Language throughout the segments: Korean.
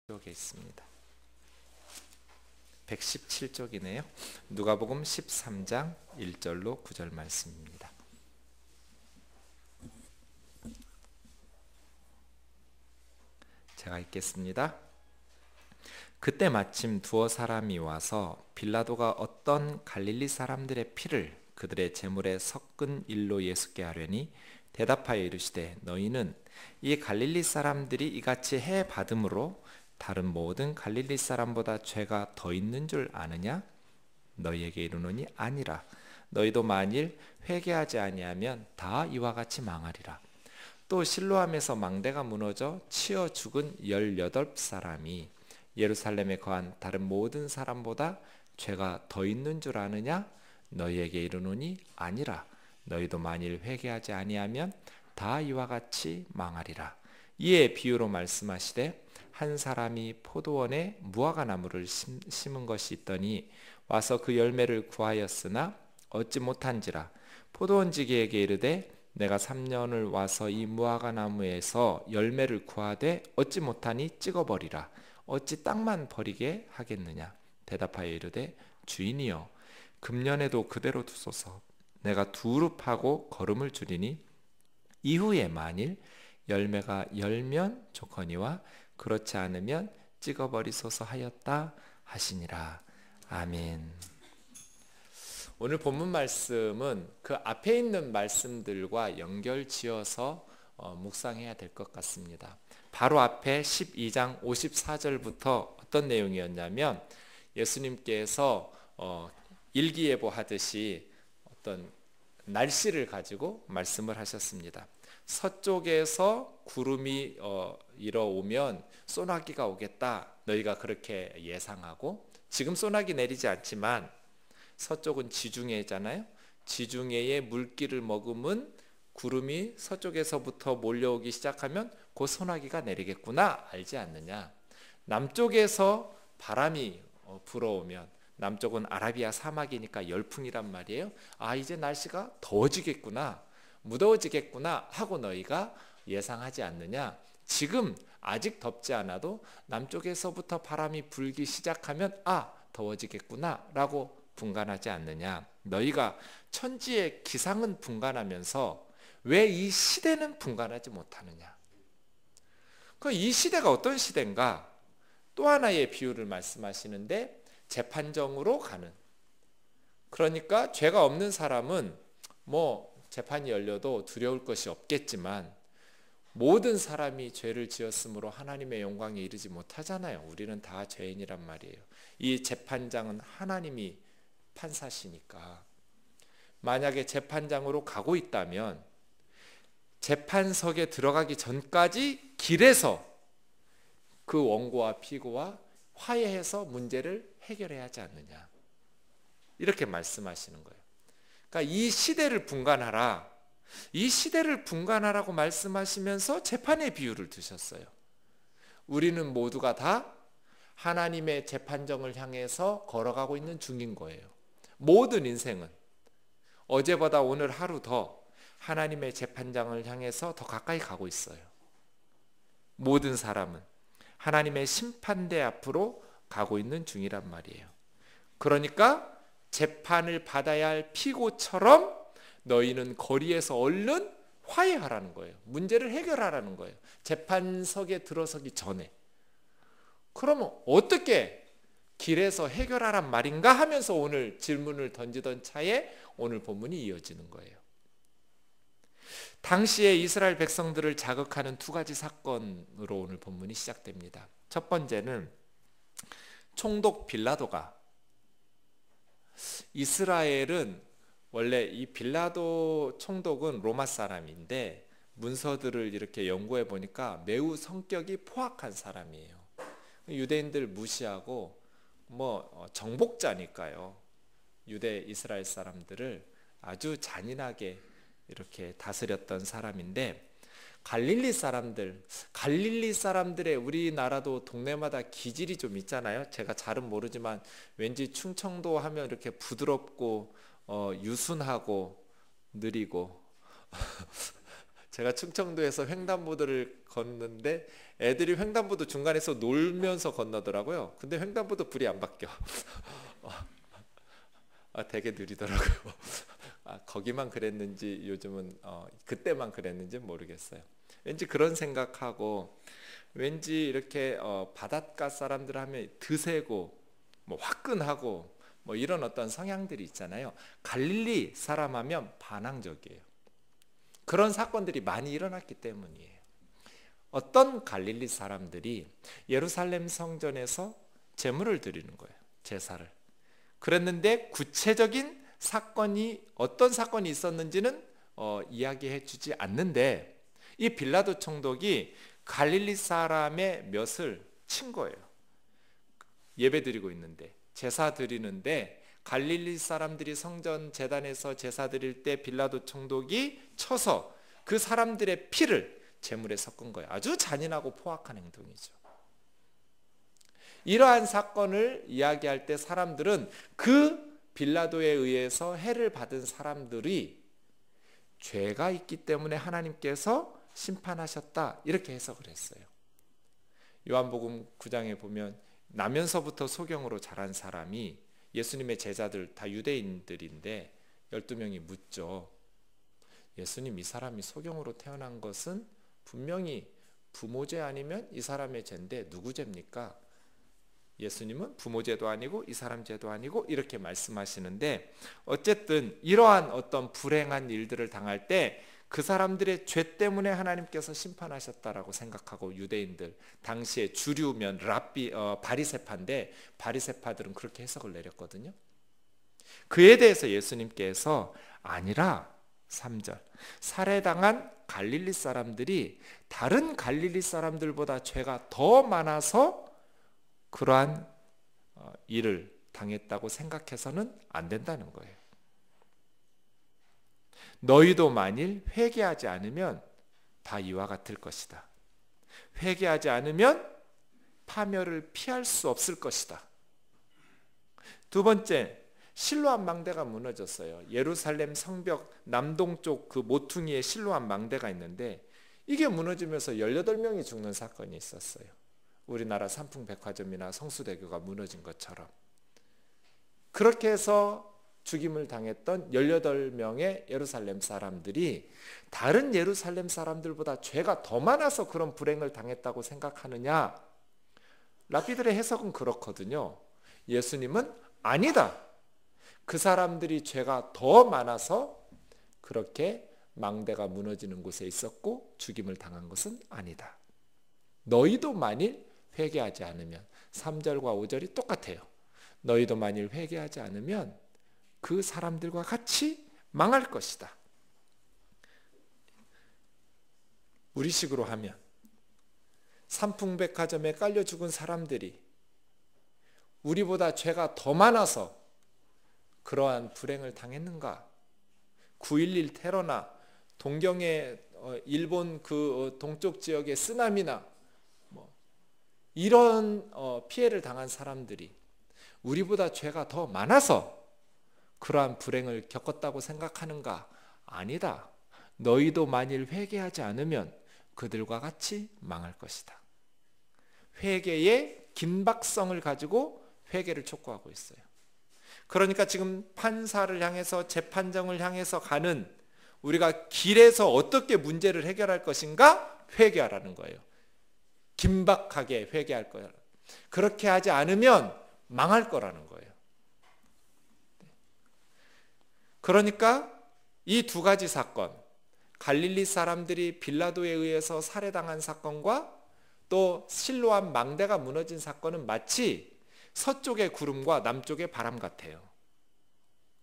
쪽에 있습니다. 117쪽이네요. 누가복음 13장 1절로 9절 말씀입니다. 제가 읽겠습니다. 그때 마침 두어 사람이 와서 빌라도가 어떤 갈릴리 사람들의 피를 그들의 제물에 섞은 일로 예수께 하려니 대답하여 이르시되 너희는 이 갈릴리 사람들이 이같이 해 받음으로 다른 모든 갈릴리 사람보다 죄가 더 있는 줄 아느냐? 너희에게 이르노니 아니라. 너희도 만일 회개하지 아니하면 다 이와 같이 망하리라. 또 실로암에서 망대가 무너져 치어 죽은 18사람이 예루살렘에 거한 다른 모든 사람보다 죄가 더 있는 줄 아느냐? 너희에게 이르노니 아니라. 너희도 만일 회개하지 아니하면 다 이와 같이 망하리라. 이에 비유로 말씀하시되 한 사람이 포도원에 무화과 나무를 심은 것이 있더니 와서 그 열매를 구하였으나 얻지 못한지라. 포도원지기에게 이르되 내가 3년을 와서 이 무화과 나무에서 열매를 구하되 얻지 못하니 찍어버리라. 어찌 땅만 버리게 하겠느냐? 대답하여 이르되 주인이여 금년에도 그대로 두소서. 내가 두루 파고 거름을 줄이니 이후에 만일 열매가 열면 좋거니와 그렇지 않으면 찍어버리소서 하였다 하시니라. 아멘. 오늘 본문 말씀은 그 앞에 있는 말씀들과 연결지어서 묵상해야 될 것 같습니다. 바로 앞에 12장 54절부터 어떤 내용이었냐면 예수님께서 일기예보 하듯이 어떤 날씨를 가지고 말씀을 하셨습니다. 서쪽에서 구름이 일어오면 소나기가 오겠다. 너희가 그렇게 예상하고, 지금 소나기 내리지 않지만 서쪽은 지중해잖아요. 지중해의 물기를 머금은 구름이 서쪽에서부터 몰려오기 시작하면 곧 소나기가 내리겠구나 알지 않느냐. 남쪽에서 바람이 불어오면, 남쪽은 아라비아 사막이니까 열풍이란 말이에요. 아, 이제 날씨가 더워지겠구나, 무더워지겠구나 하고 너희가 예상하지 않느냐. 지금 아직 덥지 않아도 남쪽에서부터 바람이 불기 시작하면 아, 더워지겠구나 라고 분간하지 않느냐. 너희가 천지의 기상은 분간하면서 왜 이 시대는 분간하지 못하느냐. 이 시대가 어떤 시대인가? 또 하나의 비유를 말씀하시는데 재판정으로 가는, 그러니까 죄가 없는 사람은 재판이 열려도 두려울 것이 없겠지만 모든 사람이 죄를 지었으므로 하나님의 영광에 이르지 못하잖아요. 우리는 다 죄인이란 말이에요. 이 재판장은 하나님이 판사시니까 만약에 재판장으로 가고 있다면 재판석에 들어가기 전까지 길에서 그 원고와 피고와 화해해서 문제를 해결해야 하지 않느냐, 이렇게 말씀하시는 거예요. 그러니까 이 시대를 분간하라, 이 시대를 분간하라고 말씀하시면서 재판의 비유를 드셨어요. 우리는 모두가 다 하나님의 재판정을 향해서 걸어가고 있는 중인 거예요. 모든 인생은 어제보다 오늘 하루 더 하나님의 재판장을 향해서 더 가까이 가고 있어요. 모든 사람은 하나님의 심판대 앞으로 가고 있는 중이란 말이에요. 그러니까 재판을 받아야 할 피고처럼 너희는 거리에서 얼른 화해하라는 거예요. 문제를 해결하라는 거예요. 재판석에 들어서기 전에. 그러면 어떻게 길에서 해결하란 말인가 하면서 오늘 질문을 던지던 차에 오늘 본문이 이어지는 거예요. 당시에 이스라엘 백성들을 자극하는 두 가지 사건으로 오늘 본문이 시작됩니다. 첫 번째는 총독 빌라도가, 이스라엘은 원래 이 빌라도 총독은 로마 사람인데 문서들을 이렇게 연구해 보니까 매우 성격이 포악한 사람이에요. 유대인들 무시하고 정복자니까요. 유대 이스라엘 사람들을 아주 잔인하게 이렇게 다스렸던 사람인데, 갈릴리 사람들의 우리나라도 동네마다 기질이 좀 있잖아요. 제가 잘은 모르지만 왠지 충청도 하면 이렇게 부드럽고 유순하고 느리고 제가 충청도에서 횡단보도를 걷는데 애들이 횡단보도 중간에서 놀면서 건너더라고요. 근데 횡단보도 불이 안 바뀌어. 되게 느리더라고요. 거기만 그랬는지 요즘은 그때만 그랬는지 모르겠어요. 왠지 그런 생각하고, 왠지 이렇게 바닷가 사람들 하면 드세고 뭐 화끈하고 뭐 이런 어떤 성향들이 있잖아요. 갈릴리 사람 하면 반항적이에요. 그런 사건들이 많이 일어났기 때문이에요. 어떤 갈릴리 사람들이 예루살렘 성전에서 제물을 드리는 거예요. 제사를. 그랬는데 구체적인 사건이 어떤 사건이 있었는지는 이야기해 주지 않는데, 이 빌라도 총독이 갈릴리 사람의 몇을 친 거예요. 예배 드리고 있는데, 제사 드리는데 갈릴리 사람들이 성전 제단에서 제사 드릴 때 빌라도 총독이 쳐서 그 사람들의 피를 제물에 섞은 거예요. 아주 잔인하고 포악한 행동이죠. 이러한 사건을 이야기할 때 사람들은 그 빌라도에 의해서 해를 받은 사람들이 죄가 있기 때문에 하나님께서 심판하셨다, 이렇게 해석을 했어요. 요한복음 9장에 보면 나면서부터 소경으로 자란 사람이, 예수님의 제자들 다 유대인들인데 12명이 묻죠. 예수님, 이 사람이 소경으로 태어난 것은 분명히 부모 죄 아니면 이 사람의 죄인데 누구 죄입니까? 예수님은 부모 죄도 아니고 이 사람 죄도 아니고 이렇게 말씀하시는데, 어쨌든 이러한 어떤 불행한 일들을 당할 때 그 사람들의 죄 때문에 하나님께서 심판하셨다라고 생각하고, 유대인들 당시에 주류면 바리새파인데 바리새파들은 그렇게 해석을 내렸거든요. 그에 대해서 예수님께서 아니라 3절, 살해당한 갈릴리 사람들이 다른 갈릴리 사람들보다 죄가 더 많아서 그러한 일을 당했다고 생각해서는 안 된다는 거예요. 너희도 만일 회개하지 않으면 다 이와 같을 것이다. 회개하지 않으면 파멸을 피할 수 없을 것이다. 두 번째, 실로암 망대가 무너졌어요. 예루살렘 성벽 남동쪽 그 모퉁이에 실로암 망대가 있는데, 이게 무너지면서 18명이 죽는 사건이 있었어요. 우리나라 삼풍백화점이나 성수대교가 무너진 것처럼. 그렇게 해서 죽임을 당했던 18명의 예루살렘 사람들이 다른 예루살렘 사람들보다 죄가 더 많아서 그런 불행을 당했다고 생각하느냐? 랍비들의 해석은 그렇거든요. 예수님은 아니다. 그 사람들이 죄가 더 많아서 그렇게 망대가 무너지는 곳에 있었고 죽임을 당한 것은 아니다. 너희도 만일 회개하지 않으면, 3절과 5절이 똑같아요. 너희도 만일 회개하지 않으면 그 사람들과 같이 망할 것이다. 우리식으로 하면 삼풍백화점에 깔려 죽은 사람들이 우리보다 죄가 더 많아서 그러한 불행을 당했는가? 9.11 테러나 동경의 일본 그 동쪽 지역의 쓰나미나 이런 피해를 당한 사람들이 우리보다 죄가 더 많아서 그러한 불행을 겪었다고 생각하는가? 아니다. 너희도 만일 회개하지 않으면 그들과 같이 망할 것이다. 회개의 긴박성을 가지고 회개를 촉구하고 있어요. 그러니까 지금 판사를 향해서, 재판정을 향해서 가는, 우리가 길에서 어떻게 문제를 해결할 것인가? 회개하라는 거예요. 긴박하게 회개할 거야. 그렇게 하지 않으면 망할 거라는 거예요. 그러니까 이 두 가지 사건, 갈릴리 사람들이 빌라도에 의해서 살해당한 사건과 또 실로암 망대가 무너진 사건은 마치 서쪽의 구름과 남쪽의 바람 같아요.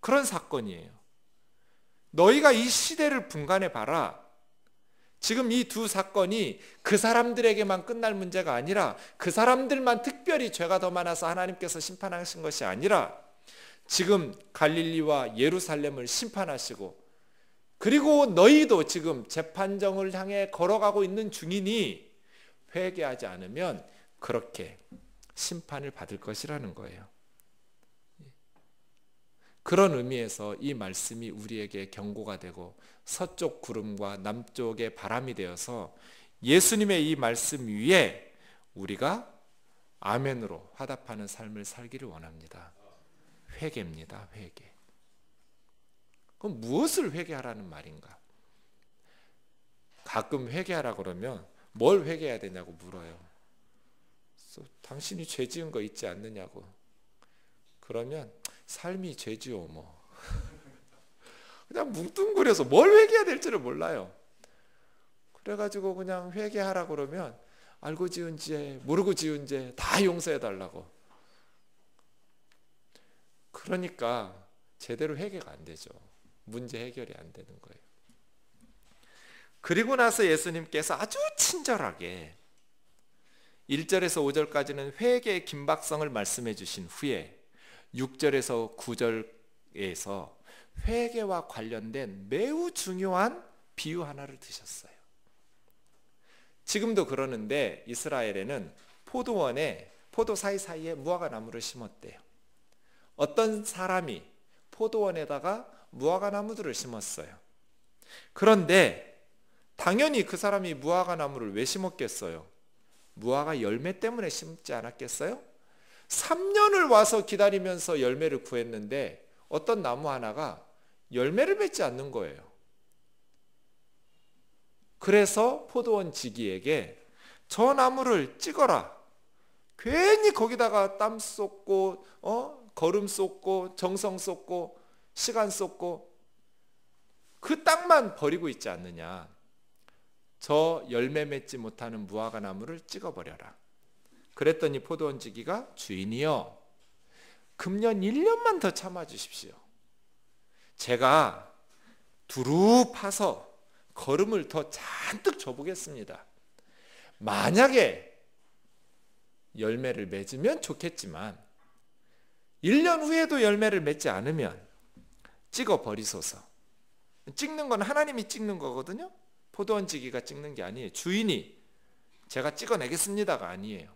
그런 사건이에요. 너희가 이 시대를 분간해 봐라. 지금 이 두 사건이 그 사람들에게만 끝날 문제가 아니라, 그 사람들만 특별히 죄가 더 많아서 하나님께서 심판하신 것이 아니라 지금 갈릴리와 예루살렘을 심판하시고, 그리고 너희도 지금 재판정을 향해 걸어가고 있는 중이니 회개하지 않으면 그렇게 심판을 받을 것이라는 거예요. 그런 의미에서 이 말씀이 우리에게 경고가 되고 서쪽 구름과 남쪽의 바람이 되어서 예수님의 이 말씀 위에 우리가 아멘으로 화답하는 삶을 살기를 원합니다. 회개입니다. 회개. 그럼 무엇을 회개하라는 말인가? 가끔 회개하라 그러면 뭘 회개해야 되냐고 물어요. 당신이 죄 지은 거 있지 않느냐고. 그러면 삶이 죄지요 뭐. 그냥 뭉뚱그려서 뭘 회개해야 될지를 몰라요. 그래가지고 그냥 회개하라 그러면 알고 지은 죄, 모르고 지은 죄 다 용서해 달라고. 그러니까 제대로 회개가 안 되죠. 문제 해결이 안 되는 거예요. 그리고 나서 예수님께서 아주 친절하게 1절에서 5절까지는 회개의 긴박성을 말씀해 주신 후에 6절에서 9절에서 회개와 관련된 매우 중요한 비유 하나를 드셨어요. 지금도 그러는데 이스라엘에는 포도원에 포도 사이사이에 무화과 나무를 심었대요. 어떤 사람이 포도원에다가 무화과 나무들을 심었어요. 그런데 당연히 그 사람이 무화과 나무를 왜 심었겠어요? 무화과 열매 때문에 심지 않았겠어요? 3년을 와서 기다리면서 열매를 구했는데 어떤 나무 하나가 열매를 맺지 않는 거예요. 그래서 포도원 지기에게 저 나무를 찍어라. 괜히 거기다가 땀 쏟고 걸음 쏟고 정성 쏟고 시간 쏟고 그 땅만 버리고 있지 않느냐. 저 열매 맺지 못하는 무화과 나무를 찍어버려라. 그랬더니 포도원 지기가 주인이여 금년 1년만 더 참아주십시오. 제가 두루 파서 거름을 더 잔뜩 줘보겠습니다. 만약에 열매를 맺으면 좋겠지만 1년 후에도 열매를 맺지 않으면 찍어버리소서. 찍는 건 하나님이 찍는 거거든요. 포도원 지기가 찍는 게 아니에요. 주인이 제가 찍어내겠습니다가 아니에요.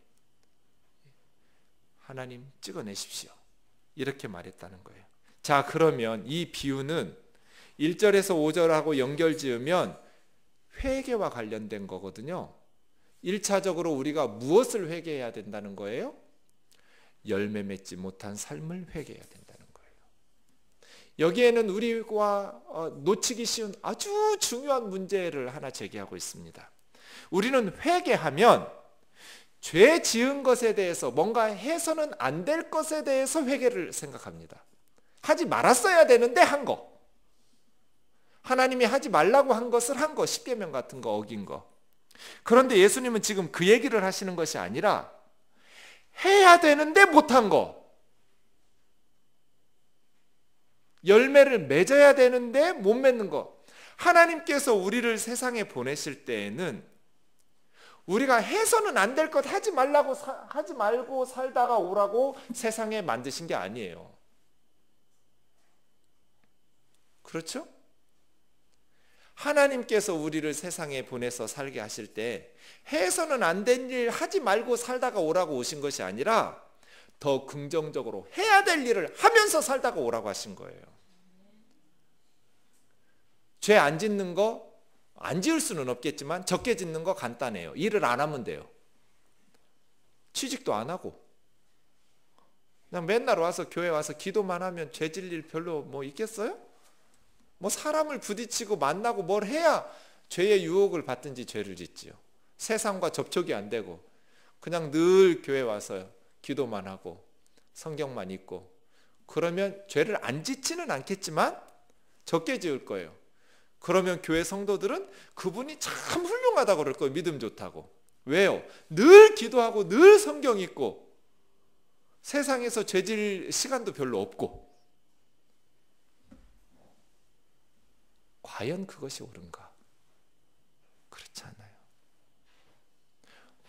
하나님 찍어내십시오. 이렇게 말했다는 거예요. 자, 그러면 이 비유는 1절에서 5절하고 연결 지으면 회개와 관련된 거거든요. 1차적으로 우리가 무엇을 회개해야 된다는 거예요? 열매 맺지 못한 삶을 회개해야 된다는 거예요. 여기에는 우리가 놓치기 쉬운 아주 중요한 문제를 하나 제기하고 있습니다. 우리는 회개하면 죄 지은 것에 대해서 뭔가 해서는 안 될 것에 대해서 회개를 생각합니다. 하지 말았어야 되는데 한 거. 하나님이 하지 말라고 한 것을 한 거. 십계명 같은 거 어긴 거. 그런데 예수님은 지금 그 얘기를 하시는 것이 아니라 해야 되는데 못한 거. 열매를 맺어야 되는데 못 맺는 거. 하나님께서 우리를 세상에 보내실 때에는 우리가 해서는 안 될 것 하지 말고 살다가 오라고 세상에 만드신 게 아니에요. 그렇죠? 하나님께서 우리를 세상에 보내서 살게 하실 때 해서는 안 된 일 하지 말고 살다가 오라고 오신 것이 아니라 더 긍정적으로 해야 될 일을 하면서 살다가 오라고 하신 거예요. 죄 안 짓는 거 안 지을 수는 없겠지만 적게 짓는 거 간단해요. 일을 안 하면 돼요. 취직도 안 하고 그냥 맨날 와서 교회 와서 기도만 하면 죄 질 일 별로 뭐 있겠어요? 뭐 사람을 부딪히고 만나고 뭘 해야 죄의 유혹을 받든지 죄를 짓지요. 세상과 접촉이 안 되고 그냥 늘 교회 와서 기도만 하고 성경만 읽고 그러면 죄를 안 짓지는 않겠지만 적게 지을 거예요. 그러면 교회 성도들은 그분이 참 훌륭하다고 그럴 거예요. 믿음 좋다고. 왜요? 늘 기도하고 늘 성경 읽고 세상에서 죄질 시간도 별로 없고. 과연 그것이 옳은가? 그렇지 않아요.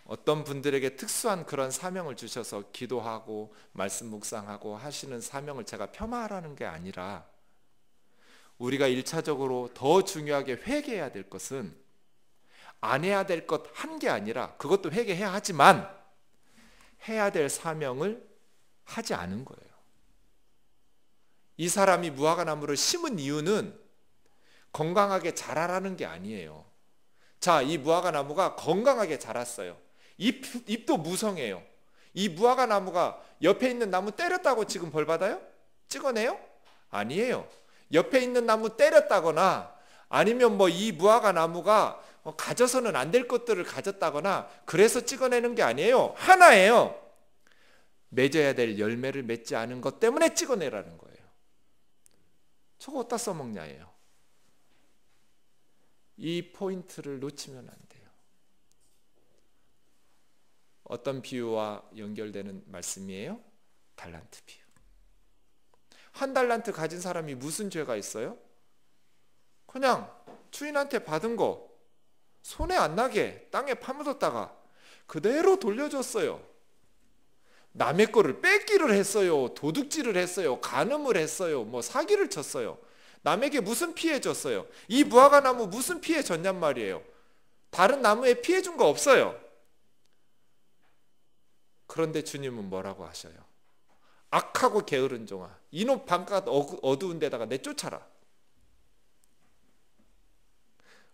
어떤 분들에게 특수한 그런 사명을 주셔서 기도하고 말씀 묵상하고 하시는 사명을 제가 폄하하라는 게 아니라 우리가 1차적으로 더 중요하게 회개해야 될 것은 안 해야 될 것 한 게 아니라 그것도 회개해야 하지만 해야 될 사명을 하지 않은 거예요. 이 사람이 무화과나무를 심은 이유는 건강하게 자라라는 게 아니에요. 자, 이 무화과나무가 건강하게 자랐어요. 잎도 무성해요. 이 무화과나무가 옆에 있는 나무 때렸다고 지금 벌 받아요? 찍어내요? 아니에요. 옆에 있는 나무 때렸다거나 아니면 뭐 이 무화과나무가 가져서는 안 될 것들을 가졌다거나 그래서 찍어내는 게 아니에요. 하나예요. 맺어야 될 열매를 맺지 않은 것 때문에 찍어내라는 거예요. 저거 어디다 써먹냐예요. 이 포인트를 놓치면 안 돼요. 어떤 비유와 연결되는 말씀이에요? 달란트 비유. 한 달란트 가진 사람이 무슨 죄가 있어요? 그냥 주인한테 받은 거 손에 안 나게 땅에 파묻었다가 그대로 돌려줬어요. 남의 거를 뺏기를 했어요. 도둑질을 했어요. 간음을 했어요. 뭐 사기를 쳤어요. 남에게 무슨 피해 줬어요? 이 무화과나무 무슨 피해 줬냔 말이에요. 다른 나무에 피해 준 거 없어요. 그런데 주님은 뭐라고 하셔요? 악하고 게으른 종아, 이놈 밤낮 어두운 데다가 내쫓아라.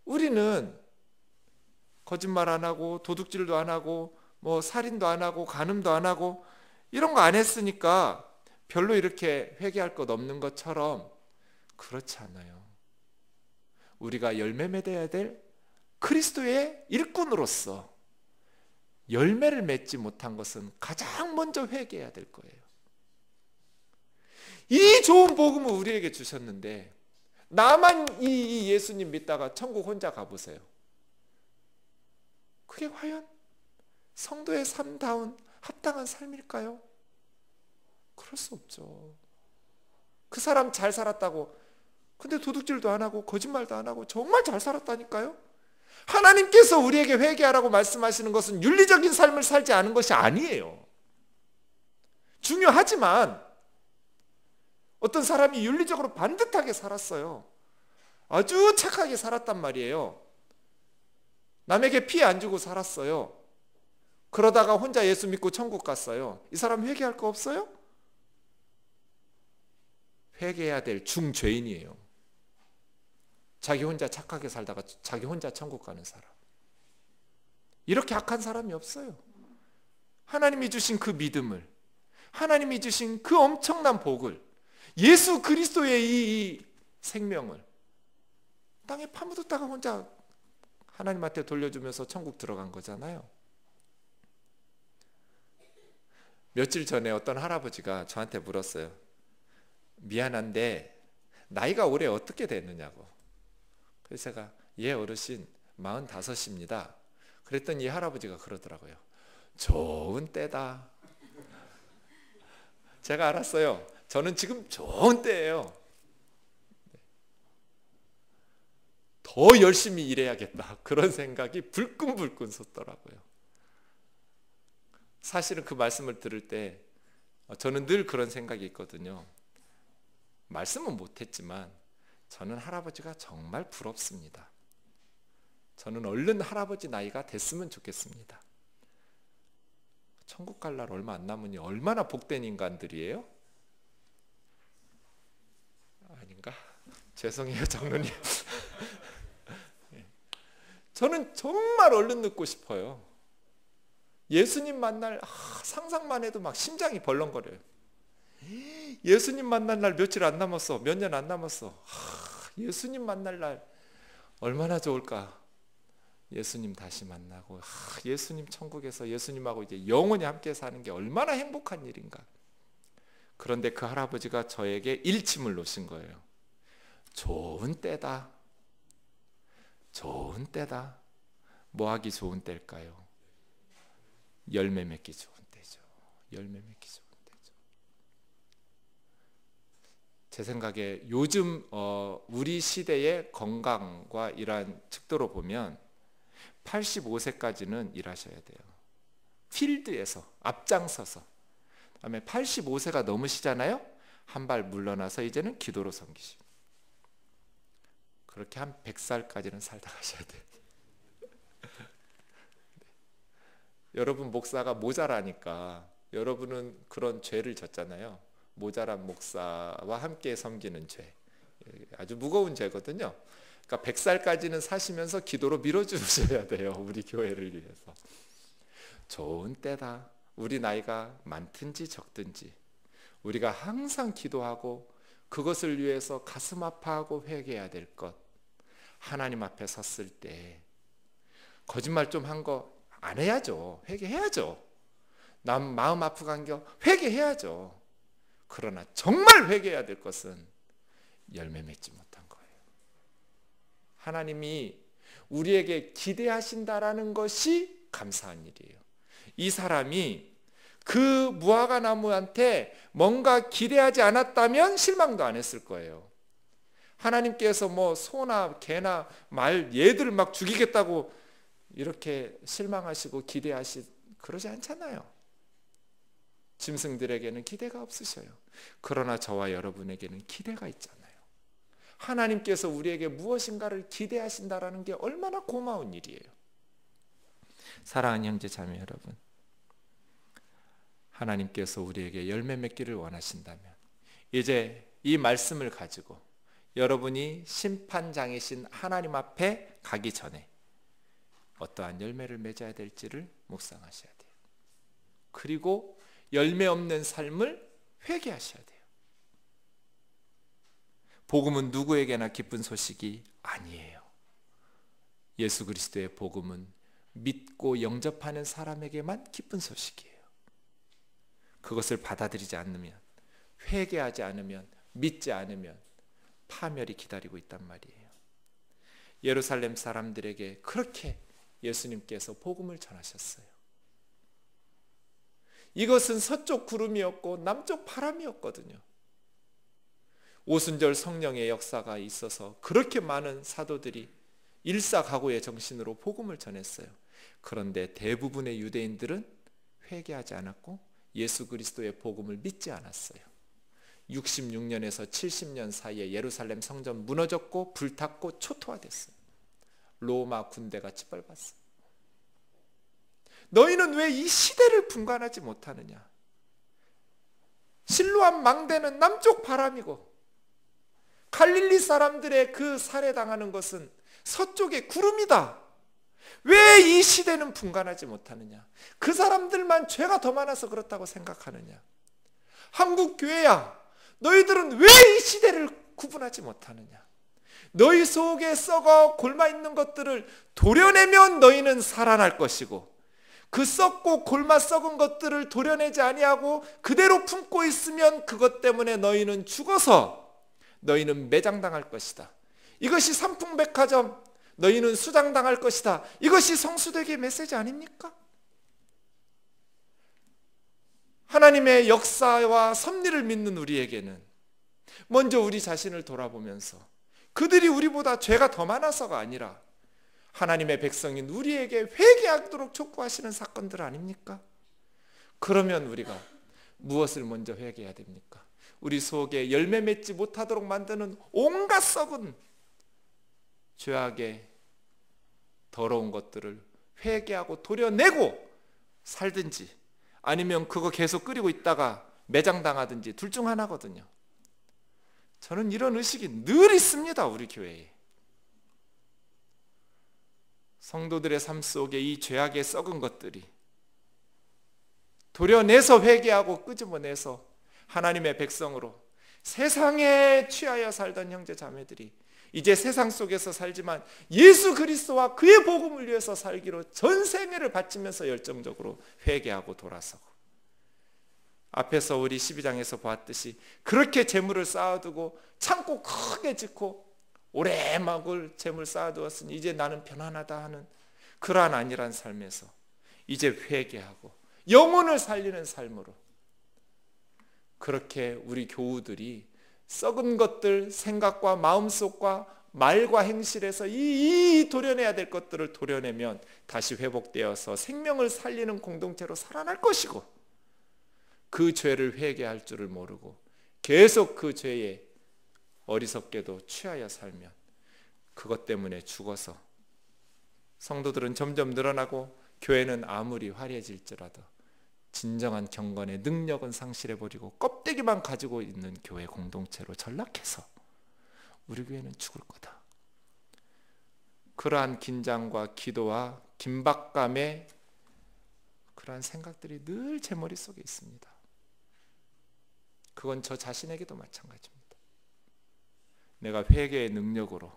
우리는 거짓말 안 하고 도둑질도 안 하고 뭐 살인도 안 하고 간음도 안 하고 이런 거 안 했으니까 별로 이렇게 회개할 것 없는 것처럼 그렇지 않아요. 우리가 열매 맺어야 될 그리스도의 일꾼으로서 열매를 맺지 못한 것은 가장 먼저 회개해야 될 거예요. 이 좋은 복음을 우리에게 주셨는데 나만 이 예수님 믿다가 천국 혼자 가보세요. 그게 과연 성도의 삶다운 합당한 삶일까요? 그럴 수 없죠. 그 사람 잘 살았다고 근데 도둑질도 안 하고 거짓말도 안 하고 정말 잘 살았다니까요. 하나님께서 우리에게 회개하라고 말씀하시는 것은 윤리적인 삶을 살지 않은 것이 아니에요. 중요하지만 어떤 사람이 윤리적으로 반듯하게 살았어요. 아주 착하게 살았단 말이에요. 남에게 피해 안 주고 살았어요. 그러다가 혼자 예수 믿고 천국 갔어요. 이 사람 회개할 거 없어요? 회개해야 될 중죄인이에요. 자기 혼자 착하게 살다가 자기 혼자 천국 가는 사람. 이렇게 악한 사람이 없어요. 하나님이 주신 그 믿음을, 하나님이 주신 그 엄청난 복을, 예수 그리스도의 이 생명을 땅에 파묻었다가 혼자 하나님한테 돌려주면서 천국 들어간 거잖아요. 며칠 전에 어떤 할아버지가 저한테 물었어요. 미안한데 나이가 올해 어떻게 됐느냐고. 그래서 제가 예 어르신 45입니다. 그랬더니 이 할아버지가 그러더라고요. 좋은 때다. 제가 알았어요. 저는 지금 좋은 때예요. 더 열심히 일해야겠다. 그런 생각이 불끈불끈 솟더라고요. 사실은 그 말씀을 들을 때 저는 늘 그런 생각이 있거든요. 말씀은 못했지만 저는 할아버지가 정말 부럽습니다. 저는 얼른 할아버지 나이가 됐으면 좋겠습니다. 천국 갈 날 얼마 안 남으니 얼마나 복된 인간들이에요? 아닌가? 죄송해요 장로님. 저는 정말 얼른 늙고 싶어요. 예수님 만날 상상만 해도 막 심장이 벌렁거려요. 예수님 만날 날 며칠 안 남았어. 몇 년 안 남았어. 예수님 만날 날 얼마나 좋을까. 예수님 다시 만나고 예수님 천국에서 예수님하고 이제 영원히 함께 사는 게 얼마나 행복한 일인가. 그런데 그 할아버지가 저에게 일침을 놓으신 거예요. 좋은 때다. 좋은 때다. 뭐 하기 좋은 때일까요? 열매 맺기 좋은 때죠. 열매 맺기 좋은 때죠. 제 생각에 요즘 우리 시대의 건강과 이러한 측도로 보면 85세까지는 일하셔야 돼요. 필드에서 앞장서서. 그다음에 85세가 넘으시잖아요. 한 발 물러나서 이제는 기도로 섬기시고. 그렇게 한 100살까지는 살다 가셔야 돼요. 여러분 목사가 모자라니까 여러분은 그런 죄를 졌잖아요. 모자란 목사와 함께 섬기는 죄. 아주 무거운 죄거든요. 그러니까 100살까지는 사시면서 기도로 밀어주셔야 돼요. 우리 교회를 위해서. 좋은 때다. 우리 나이가 많든지 적든지 우리가 항상 기도하고 그것을 위해서 가슴 아파하고 회개해야 될 것. 하나님 앞에 섰을 때 거짓말 좀 한 거 안 해야죠. 회개해야죠. 남 마음 아프고 한겨 회개해야죠. 그러나 정말 회개해야 될 것은 열매 맺지 못한 거예요. 하나님이 우리에게 기대하신다라는 것이 감사한 일이에요. 이 사람이 그 무화과 나무한테 뭔가 기대하지 않았다면 실망도 안 했을 거예요. 하나님께서 뭐 소나 개나 말 얘들을 막 죽이겠다고 이렇게 실망하시고 그러지 않잖아요. 짐승들에게는 기대가 없으셔요. 그러나 저와 여러분에게는 기대가 있잖아요. 하나님께서 우리에게 무엇인가를 기대하신다라는 게 얼마나 고마운 일이에요. 사랑하는 형제 자매 여러분, 하나님께서 우리에게 열매 맺기를 원하신다면 이제 이 말씀을 가지고 여러분이 심판장이신 하나님 앞에 가기 전에 어떠한 열매를 맺어야 될지를 묵상하셔야 돼요. 그리고 열매 없는 삶을 회개하셔야 돼요. 복음은 누구에게나 기쁜 소식이 아니에요. 예수 그리스도의 복음은 믿고 영접하는 사람에게만 기쁜 소식이에요. 그것을 받아들이지 않으면, 회개하지 않으면, 믿지 않으면 파멸이 기다리고 있단 말이에요. 예루살렘 사람들에게 그렇게 예수님께서 복음을 전하셨어요. 이것은 서쪽 구름이었고 남쪽 바람이었거든요. 오순절 성령의 역사가 있어서 그렇게 많은 사도들이 일사각오의 정신으로 복음을 전했어요. 그런데 대부분의 유대인들은 회개하지 않았고 예수 그리스도의 복음을 믿지 않았어요. 66년에서 70년 사이에 예루살렘 성전 무너졌고 불탔고 초토화됐어요. 로마 군대가 짓밟았어요. 너희는 왜 이 시대를 분간하지 못하느냐? 실로암 망대는 남쪽 바람이고 갈릴리 사람들의 그 살해당하는 것은 서쪽의 구름이다. 왜 이 시대는 분간하지 못하느냐? 그 사람들만 죄가 더 많아서 그렇다고 생각하느냐? 한국 교회야, 너희들은 왜 이 시대를 구분하지 못하느냐? 너희 속에 썩어 골마 있는 것들을 도려내면 너희는 살아날 것이고 그 썩고 골마 썩은 것들을 도려내지 아니하고 그대로 품고 있으면 그것 때문에 너희는 죽어서 너희는 매장당할 것이다. 이것이 삼풍백화점, 너희는 수장당할 것이다. 이것이 성수대교의 메시지 아닙니까? 하나님의 역사와 섭리를 믿는 우리에게는 먼저 우리 자신을 돌아보면서 그들이 우리보다 죄가 더 많아서가 아니라 하나님의 백성인 우리에게 회개하도록 촉구하시는 사건들 아닙니까? 그러면 우리가 무엇을 먼저 회개해야 됩니까? 우리 속에 열매 맺지 못하도록 만드는 온갖 썩은 죄악의 더러운 것들을 회개하고 도려내고 살든지 아니면 그거 계속 끓이고 있다가 매장당하든지 둘 중 하나거든요. 저는 이런 의식이 늘 있습니다. 우리 교회에. 성도들의 삶 속에 이 죄악의 썩은 것들이 도려내서 회개하고 끄집어내서 하나님의 백성으로 세상에 취하여 살던 형제 자매들이 이제 세상 속에서 살지만 예수 그리스도와 그의 복음을 위해서 살기로 전생애를 바치면서 열정적으로 회개하고 돌아서고, 앞에서 우리 12장에서 보았듯이 그렇게 재물을 쌓아두고 창고 크게 짓고 오래 먹을 재물 쌓아두었으니 이제 나는 편안하다 하는 그러한 안일한 삶에서 이제 회개하고 영혼을 살리는 삶으로, 그렇게 우리 교우들이 썩은 것들, 생각과 마음속과 말과 행실에서 이 도려내야 될 것들을 도려내면 다시 회복되어서 생명을 살리는 공동체로 살아날 것이고, 그 죄를 회개할 줄을 모르고 계속 그 죄에 어리석게도 취하여 살면 그것 때문에 죽어서 성도들은 점점 늘어나고 교회는 아무리 화려해질지라도 진정한 경건의 능력은 상실해버리고 껍데기만 가지고 있는 교회 공동체로 전락해서 우리 교회는 죽을 거다. 그러한 긴장과 기도와 긴박감의 그러한 생각들이 늘 제 머릿속에 있습니다. 그건 저 자신에게도 마찬가지입니다. 내가 회개의 능력으로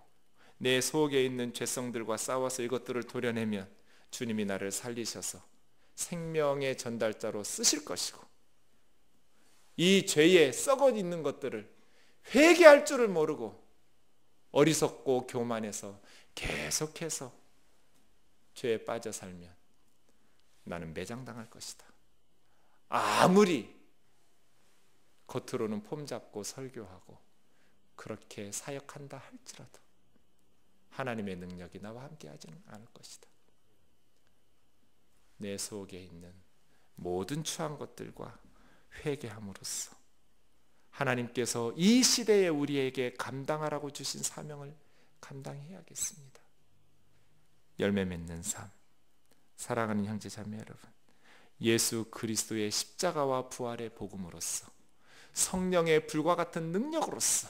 내 속에 있는 죄성들과 싸워서 이것들을 도려내면 주님이 나를 살리셔서 생명의 전달자로 쓰실 것이고, 이 죄에 썩어 있는 것들을 회개할 줄을 모르고 어리석고 교만해서 계속해서 죄에 빠져 살면 나는 매장당할 것이다. 아무리 겉으로는 폼 잡고 설교하고 그렇게 사역한다 할지라도 하나님의 능력이 나와 함께하지는 않을 것이다. 내 속에 있는 모든 추한 것들과 회개함으로써 하나님께서 이 시대에 우리에게 감당하라고 주신 사명을 감당해야겠습니다. 열매 맺는 삶. 사랑하는 형제 자매 여러분, 예수 그리스도의 십자가와 부활의 복음으로써 성령의 불과 같은 능력으로써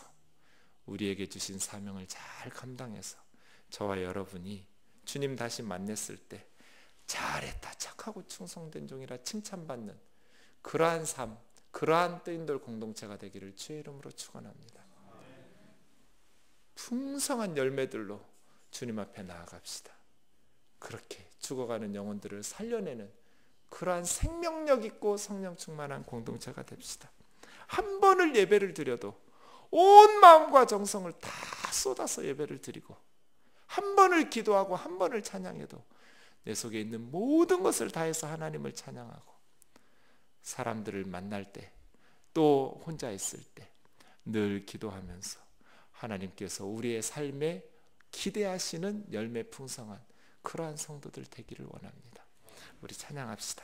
우리에게 주신 사명을 잘 감당해서 저와 여러분이 주님 다시 만났을 때 잘했다, 착하고 충성된 종이라 칭찬받는 그러한 삶, 그러한 뜨인돌 공동체가 되기를 주의 이름으로 축원합니다. 풍성한 열매들로 주님 앞에 나아갑시다. 그렇게 죽어가는 영혼들을 살려내는 그러한 생명력 있고 성령 충만한 공동체가 됩시다. 한 번을 예배를 드려도 온 마음과 정성을 다 쏟아서 예배를 드리고, 한 번을 기도하고 한 번을 찬양해도 내 속에 있는 모든 것을 다해서 하나님을 찬양하고, 사람들을 만날 때 또 혼자 있을 때 늘 기도하면서 하나님께서 우리의 삶에 기대하시는 열매 풍성한 그러한 성도들 되기를 원합니다. 우리 찬양합시다.